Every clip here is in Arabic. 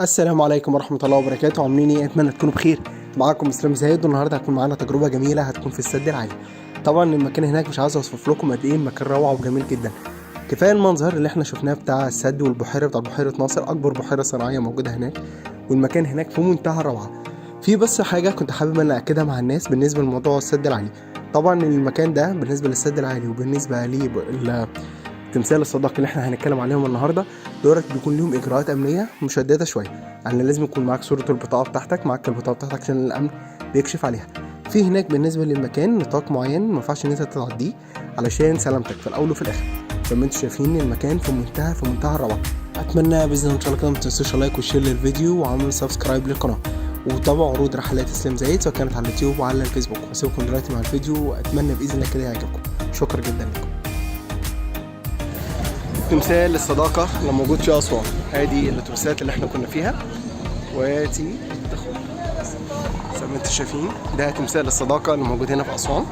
السلام عليكم ورحمة الله وبركاته. عاملين ايه؟ اتمنى تكونوا بخير. معاكم اسلام زاهد، والنهارده هتكون معانا تجربة جميلة هتكون في السد العالي. طبعا المكان هناك مش عاوز اوصف لكم قد ايه المكان روعة وجميل جدا. كفاية المنظر اللي احنا شفناه بتاع السد والبحيرة بتاع بحيرة ناصر، اكبر بحيرة صناعية موجودة هناك، والمكان هناك في منتهى الروعة. في بس حاجة كنت حابب ان اكدها مع الناس بالنسبة لموضوع السد العالي. طبعا المكان ده بالنسبة للسد العالي وبالنسبة لي تمثال الصداقة اللي احنا هنتكلم عليهم النهارده دولت بيكون لهم اجراءات امنيه مشدده شويه. يعني لازم يكون معاك صوره البطاقه بتاعتك، معاك البطاقه بتاعتك عشان الامن بيكشف عليها. في هناك بالنسبه للمكان نطاق معين ما ينفعش ان انت تعديه علشان سلامتك في الاول وفي الاخر. زي ما انتم شايفين المكان في منتهى الروعه. اتمنى باذن الله ان شاء الله كده ما تنسوش لايك وشير للفيديو وعملوا سبسكرايب للقناه، وتابعوا عروض رحلات اسلام زاهد سواء كانت على اليوتيوب وعلى الفيسبوك. واسيبكم دلوقتي مع الفيديو، واتمنى باذن الله كده يعجبكم. شكرا جدا لكم. تمثال الصداقة اللي موجود في أسوان، ادي الاتوبيسات اللي احنا كنا فيها، وادي الدخول زي ما انتم شايفين. ده تمثال الصداقة اللي موجود هنا في أسوان.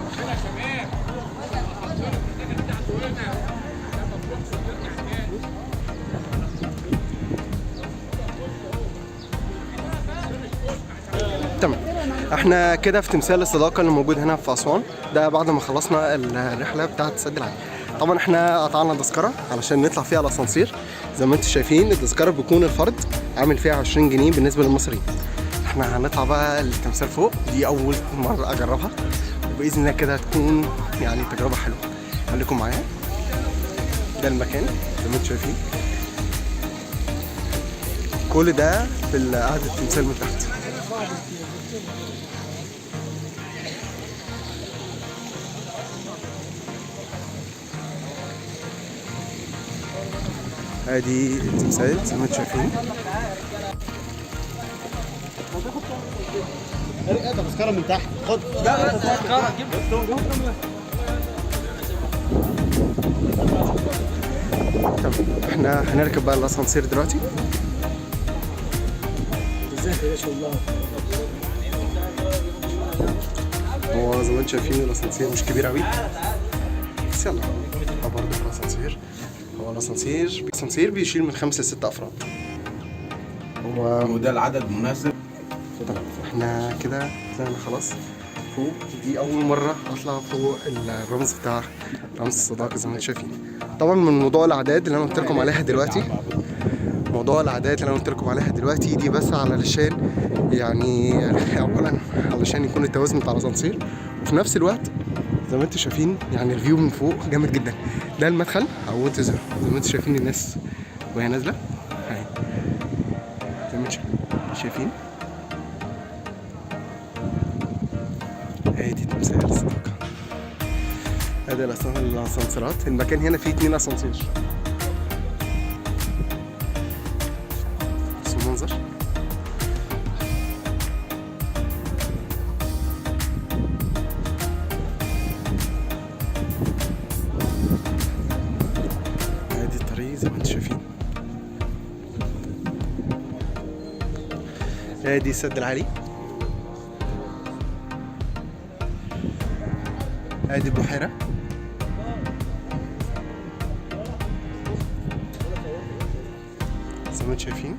تمام، احنا كده في تمثال الصداقة اللي موجود هنا في أسوان. ده بعد ما خلصنا الرحلة بتاعة السد العالي. طبعا احنا قطعنا تذكرة علشان نطلع فيها الاسانسير. زي ما انتم شايفين التذكرة بيكون الفرد عامل فيها 20 جنيه بالنسبة للمصريين. احنا هنطلع بقى التمثال فوق، دي اول مرة اجربها، وباذن الله كده هتكون يعني تجربة حلوة. خليكم معايا. ده المكان زي ما انتم شايفين، كل ده في قاعدة التمثال من تحت. ادي التمثال زي ما انتم شايفين. تذكرة من تحت، خد تذكرة جيب. احنا هنركب بقى الاسانسير دلوقتي. ازيك يا الله. هو زي ما انتم شايفين الاسانسير مش كبير قوي، بس يلا برضه في الاسانسير. هو الاسانسير بيشيل من 5 ل6 افراد، وده العدد مناسب. طبعا احنا كده طلعنا خلاص فوق. دي اول مره اطلع فوق الرمز بتاع رمز الصداقه زي ما انتم شايفين. طبعا من موضوع الاعداد اللي انا قلت لكم عليها دلوقتي، دي بس علشان يعني اولا علشان يكون التوازن بتاع الاسانسير، وفي نفس الوقت زي ما انتم شايفين يعني الفيو من فوق جامد جدا. ده المدخل او زي ما انتم شايفين الناس وهي نازله اهي، زي ما انتم شايفين. ادي تمثال الصداقة، ادي الاسانسيرات. المكان هنا فيه 2 اسانسير. بصوا المنظر. ادي الطريق زي ما انتم شايفين. ادي السد العالي، ادي البحيرة، زي ما انتم شايفين.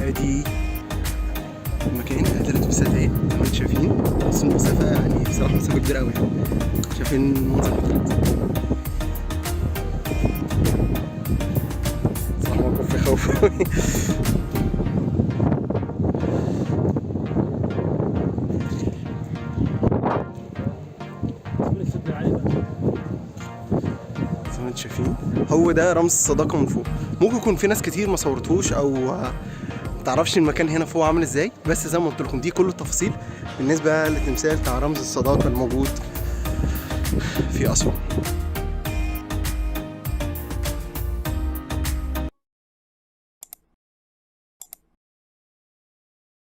ادي المكان، ادي الاتوبيسات اهي زي ما انتم شايفين. بس المسافة يعني بصراحة مسافة كبيرة قوي. شايفين المنظر بتاعت صراحة موقف يخوف. زي ما انتم شايفين هو ده رمز الصداقة من فوق. ممكن يكون في ناس كتير ما صورتوش او متعرفش المكان هنا فوق عامل ازاي، بس زي ما قلت لكم دي كل التفاصيل بالنسبة للتمثال بتاع رمز الصداقة الموجود في أسوان.